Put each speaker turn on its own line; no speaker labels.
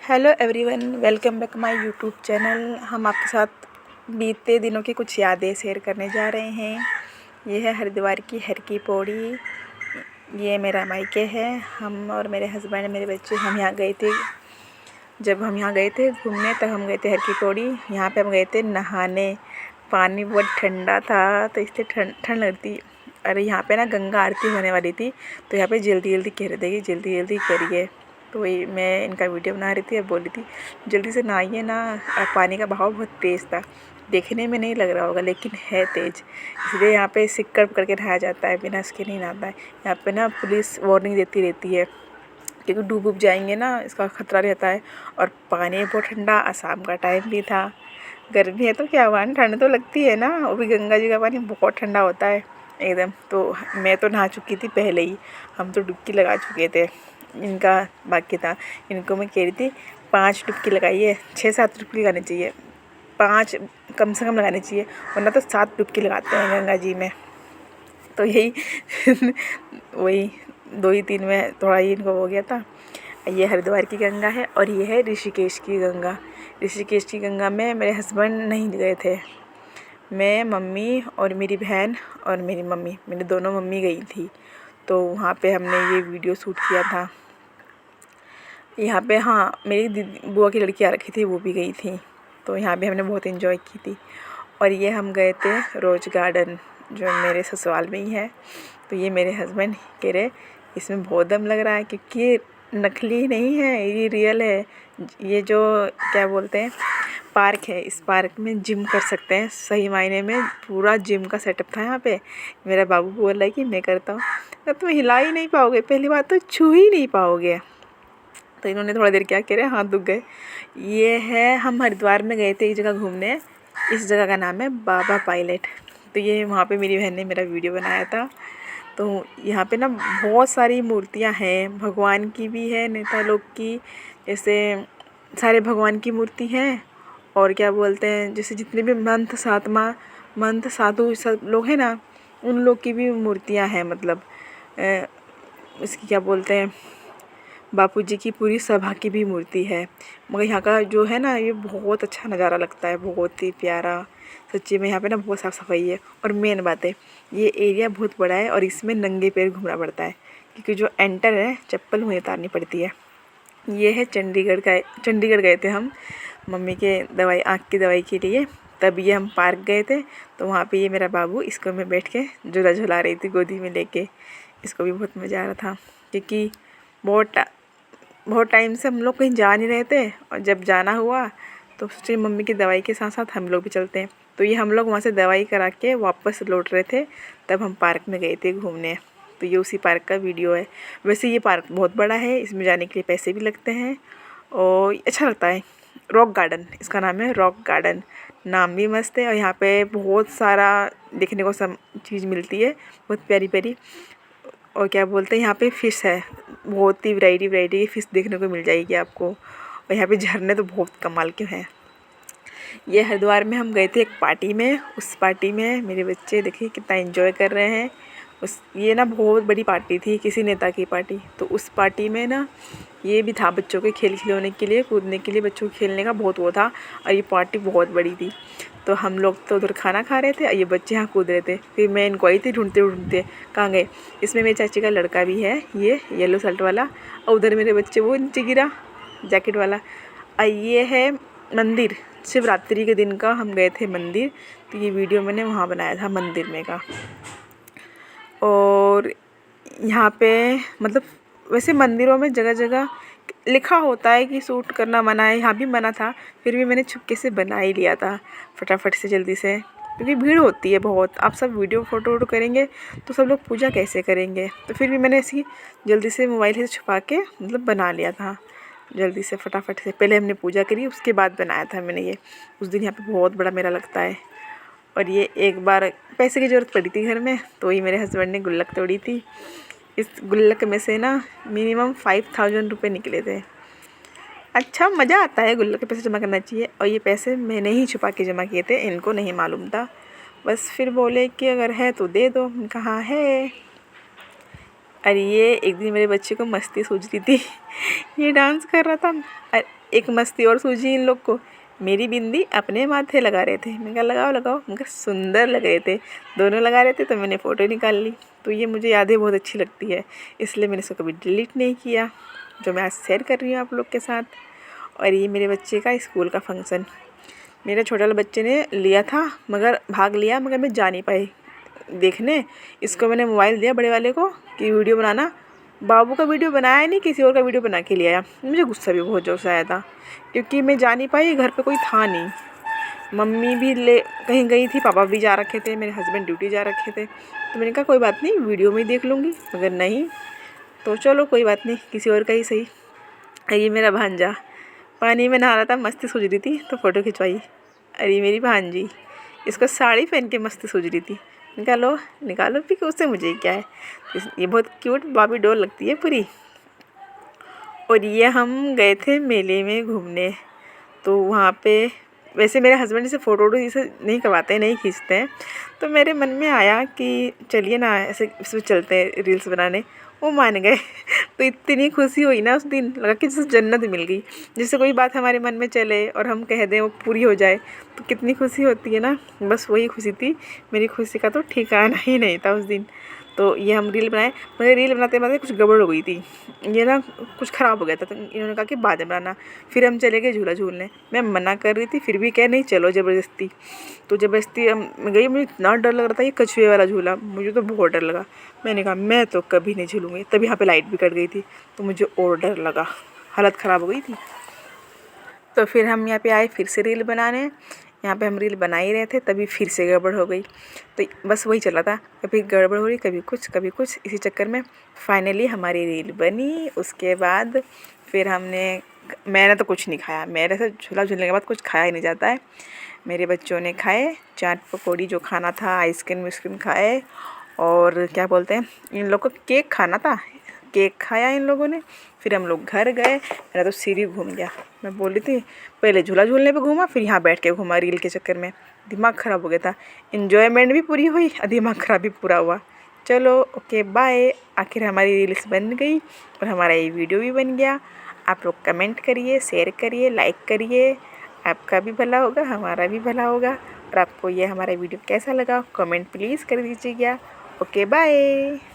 Hello everyone, welcome back my YouTube channel. हम आपके साथ बीते दिनों की कुछ यादें शेयर करने जा रहे हैं। ये है हरिद्वार की हर की पौड़ी। ये मेरा मायके है। हम और मेरे हस्बैंड, मेरे बच्चे, हम यहाँ गए थे। जब हम यहाँ गए थे घूमने तब हम गए थे हर की पौड़ी। यहाँ पे हम गए थे नहाने। पानी बहुत ठंडा था तो इससे ठंड लगती। अरे यहाँ पे ना गंगा आरती होने वाली थी तो यहाँ पे जल्दी जल्दी कह रहे थे कि जल्दी जल्दी करिए। तो वही मैं इनका वीडियो बना रही थी। अब बोल रही थी जल्दी से नहाइए ना। पानी का बहाव बहुत तेज़ था। देखने में नहीं लग रहा होगा लेकिन है तेज़, इसलिए यहाँ पे सिक्कड़ करके नहाया जाता है, बिना इसके नहीं नहाता है। यहाँ पे ना पुलिस वार्निंग देती रहती है क्योंकि डूब जाएंगे ना, इसका खतरा रहता है। और पानी बहुत ठंडा, शाम का टाइम भी था। गर्मी है तो क्या हुआ, ठंड तो लगती है ना। वो भी गंगा जी का पानी बहुत ठंडा होता है एकदम। तो मैं तो नहा चुकी थी पहले ही, हम तो डुबकी लगा चुके थे। इनका बाकी था। इनको मैं कह रही थी 5 डुबकी लगाइए, 6-7 डुबकी लगानी चाहिए, 5 कम से कम लगानी चाहिए, वरना तो 7 डुबकी लगाते हैं गंगा जी में। तो यही वही 2 ही 3 में थोड़ा ही इनको हो गया था। ये हरिद्वार की गंगा है और ये है ऋषिकेश की गंगा। ऋषिकेश की गंगा में मेरे हस्बैंड नहीं गए थे। मैं, मम्मी और मेरी बहन और मेरी मम्मी, मेरी दोनों मम्मी गई थी। तो वहाँ पे हमने ये वीडियो शूट किया था। यहाँ पे हाँ, मेरी दीदी बुआ की लड़की आ रखी थी, वो भी गई थी। तो यहाँ पे हमने बहुत एंजॉय की थी। और ये हम गए थे रोज़ गार्डन, जो मेरे ससुराल में ही है। तो ये मेरे हस्बैंड कह रहे इसमें बहुत दम लग रहा है क्योंकि ये नकली नहीं है, ये रियल है। ये जो क्या बोलते हैं पार्क है, इस पार्क में जिम कर सकते हैं। सही मायने में पूरा जिम का सेटअप था यहाँ पे। मेरा बाबू बोल रहा है कि मैं करता हूँ, तो तुम हिला ही नहीं पाओगे, पहली बात तो छू ही नहीं पाओगे। तो इन्होंने थोड़ा देर क्या कह रहे, हाथ दुख गए। ये है, हम हरिद्वार में गए थे एक जगह घूमने। इस जगह का नाम है बाबा पायलट। तो ये वहाँ पे मेरी बहन ने मेरा वीडियो बनाया था। तो यहाँ पे ना बहुत सारी मूर्तियाँ हैं, भगवान की भी है, नेता लोग की, जैसे सारे भगवान की मूर्ति है। और क्या बोलते हैं, जैसे जितने भी मंथ साधु सब लोग हैं ना, उन लोग की भी मूर्तियाँ हैं। मतलब इसकी क्या बोलते हैं, बापूजी की पूरी सभा की भी मूर्ति है। मगर यहाँ का जो है ना, ये बहुत अच्छा नज़ारा लगता है, बहुत ही प्यारा। सच्ची में यहाँ पे ना बहुत साफ़ सफाई है। और मेन बात है, ये एरिया बहुत बड़ा है और इसमें नंगे पैर घूमना पड़ता है क्योंकि जो एंटर है चप्पल वहीं उतारनी पड़ती है। ये है चंडीगढ़ गए थे हम मम्मी के दवाई, आँख की दवाई के लिए। तब ये हम पार्क गए थे। तो वहाँ पे ये मेरा बाबू, इसको मैं बैठ के झूला झुला रही थी गोदी में लेके। इसको भी बहुत मज़ा आ रहा था क्योंकि बहुत टाइम से हम लोग कहीं जा नहीं रहे थे। और जब जाना हुआ तो सोचे मम्मी की दवाई के साथ साथ हम लोग भी चलते हैं। तो ये हम लोग वहाँ से दवाई करा के वापस लौट रहे थे, तब हम पार्क में गए थे घूमने। तो ये उसी पार्क का वीडियो है। वैसे ये पार्क बहुत बड़ा है, इसमें जाने के लिए पैसे भी लगते हैं और अच्छा लगता है। रॉक गार्डन इसका नाम है, रॉक गार्डन। नाम भी मस्त है और यहाँ पे बहुत सारा देखने को सब चीज़ मिलती है, बहुत प्यारी प्यारी। और क्या बोलते हैं, यहाँ पे फ़िश है, बहुत ही वैरायटी की फ़िश देखने को मिल जाएगी आपको। और यहाँ पे झरने तो बहुत कमाल के हैं। ये हरिद्वार में हम गए थे एक पार्टी में। उस पार्टी में मेरे बच्चे देखिए कितना एंजॉय कर रहे हैं। ये ना बहुत बड़ी पार्टी थी, किसी नेता की पार्टी। तो उस पार्टी में ना ये भी था बच्चों के खेल खिलौने के लिए, कूदने के लिए, बच्चों को खेलने का बहुत वो था। और ये पार्टी बहुत बड़ी थी। तो हम लोग तो उधर खाना खा रहे थे और ये बच्चे यहाँ कूद रहे थे। फिर मैं इनको आई थी ढूंढते कहाँ गए। इसमें मेरी चाची का लड़का भी है, ये येलो शर्ट वाला। और उधर मेरे बच्चे, वो नीचे गिरा जैकेट वाला। और ये है मंदिर, शिवरात्रि के दिन का हम गए थे मंदिर। तो ये वीडियो मैंने वहाँ बनाया था मंदिर में का। और यहाँ पे मतलब वैसे मंदिरों में जगह जगह लिखा होता है कि शूट करना मना है, यहाँ भी मना था। फिर भी मैंने छुपके से बना ही लिया था फटाफट से, जल्दी से, क्योंकि भीड़ होती है बहुत। आप सब वीडियो फ़ोटो करेंगे तो सब लोग पूजा कैसे करेंगे। तो फिर भी मैंने ऐसी जल्दी से मोबाइल से छुपा के मतलब बना लिया था जल्दी से, फटाफट से। पहले हमने पूजा करी, उसके बाद बनाया था मैंने ये। उस दिन यहाँ पे बहुत बड़ा मेला लगता है। और ये एक बार पैसे की ज़रूरत पड़ी थी घर में, तो ही मेरे हस्बैंड ने गुल्लक तोड़ी थी। इस गुल्लक में से ना मिनिमम 5000 रुपये निकले थे। अच्छा मज़ा आता है, गुल्लक के पैसे जमा करना चाहिए। और ये पैसे मैंने ही छुपा के जमा किए थे, इनको नहीं मालूम था। बस फिर बोले कि अगर है तो दे दो, कहाँ है। और ये एक दिन मेरे बच्चे को मस्ती सूझ रही थी, ये डांस कर रहा था। और एक मस्ती और सूझी इन लोग को, मेरी बिंदी अपने माथे लगा रहे थे। मैंने कहा लगाओ लगाओ, मगर सुंदर लग रहे थे, दोनों लगा रहे थे। तो मैंने फ़ोटो निकाल ली। तो ये मुझे यादें बहुत अच्छी लगती है, इसलिए मैंने इसको कभी डिलीट नहीं किया, जो मैं आज शेयर कर रही हूँ आप लोग के साथ। और ये मेरे बच्चे का स्कूल का फंक्शन, मेरे छोटे वाले बच्चे ने लिया था, मगर भाग लिया, मगर मैं जा नहीं पाई देखने। इसको मैंने मोबाइल दिया बड़े वाले को कि वीडियो बनाना। बाबू का वीडियो बनाया नहीं, किसी और का वीडियो बना के ले आया। मुझे गुस्सा भी बहुत जोर से आया था, क्योंकि मैं जा नहीं पाई, घर पे कोई था नहीं। मम्मी भी ले कहीं गई थी, पापा भी जा रखे थे, मेरे हस्बैंड ड्यूटी जा रखे थे। तो मैंने कहा कोई बात नहीं, वीडियो में ही देख लूँगी, मगर नहीं। तो चलो कोई बात नहीं, किसी और का ही सही। ये मेरा भांजा पानी में नहा रहा था, मस्ती सूझ रही थी तो फ़ोटो खिंचवाई। अरे मेरी भांजी, इसको साड़ी पहन के मस्ती सूझ रही थी। निकालो निकालो भी, कि उससे मुझे क्या है। ये बहुत क्यूट बाबी डॉल लगती है पूरी। और ये हम गए थे मेले में घूमने, तो वहाँ पे वैसे मेरे हस्बैंड से फ़ोटो जैसे नहीं करवाते हैं, नहीं खींचते हैं। तो मेरे मन में आया कि चलिए ना ऐसे इसमें चलते हैं रील्स बनाने। वो मान गए। तो इतनी खुशी हुई ना उस दिन, लगा कि जैसे जन्नत मिल गई। जैसे कोई बात हमारे मन में चले और हम कह दें वो पूरी हो जाए, तो कितनी खुशी होती है ना। बस वही खुशी थी, मेरी खुशी का तो ठिकाना ही नहीं था उस दिन। तो ये हम रील बनाए, मगर रील बनाते बनाते कुछ गड़बड़ हो गई थी, ये ना कुछ ख़राब हो गया था। तो इन्होंने कहा कि बाद में बनाना। फिर हम चले गए झूला झूलने। मैं मना कर रही थी, फिर भी कह नहीं चलो ज़बरदस्ती। तो ज़बरदस्ती हम गई। मुझे इतना डर लग रहा था, ये कछुए वाला झूला, मुझे तो बहुत डर लगा। मैंने कहा मैं तो कभी नहीं झूलूँगी। तभी यहाँ पे लाइट भी कट गई थी, तो मुझे और डर लगा, हालत ख़राब हो गई थी। तो फिर हम यहाँ पे आए फिर से रील बनाने। यहाँ पे हम रील बना ही रहे थे, तभी फिर से गड़बड़ हो गई। तो बस वही चला था, कभी गड़बड़ हो रही, कभी कुछ। इसी चक्कर में फाइनली हमारी रील बनी। उसके बाद फिर मैंने तो कुछ नहीं खाया। मेरे से झूला झूलने के बाद कुछ खाया ही नहीं जाता है। मेरे बच्चों ने खाए चाट पकौड़ी, जो खाना था, आइसक्रीम वाइसक्रीम खाए। और क्या बोलते हैं, इन लोग को केक खाना था, केक खाया इन लोगों ने। फिर हम लोग घर गए। मेरा तो सिर ही घूम गया। मैं बोल रही थी पहले झूला झूलने पे घूमा, फिर यहाँ बैठ के घूमा रील के चक्कर में, दिमाग ख़राब हो गया था। इन्जॉयमेंट भी पूरी हुई और दिमाग ख़राब भी पूरा हुआ। चलो ओके बाय। आखिर हमारी रील्स बन गई और हमारा ये वीडियो भी बन गया। आप लोग कमेंट करिए, शेयर करिए, लाइक करिए। आपका भी भला होगा, हमारा भी भला होगा। और आपको ये हमारा वीडियो कैसा लगा कमेंट प्लीज़ कर दीजिएगा। Okay bye.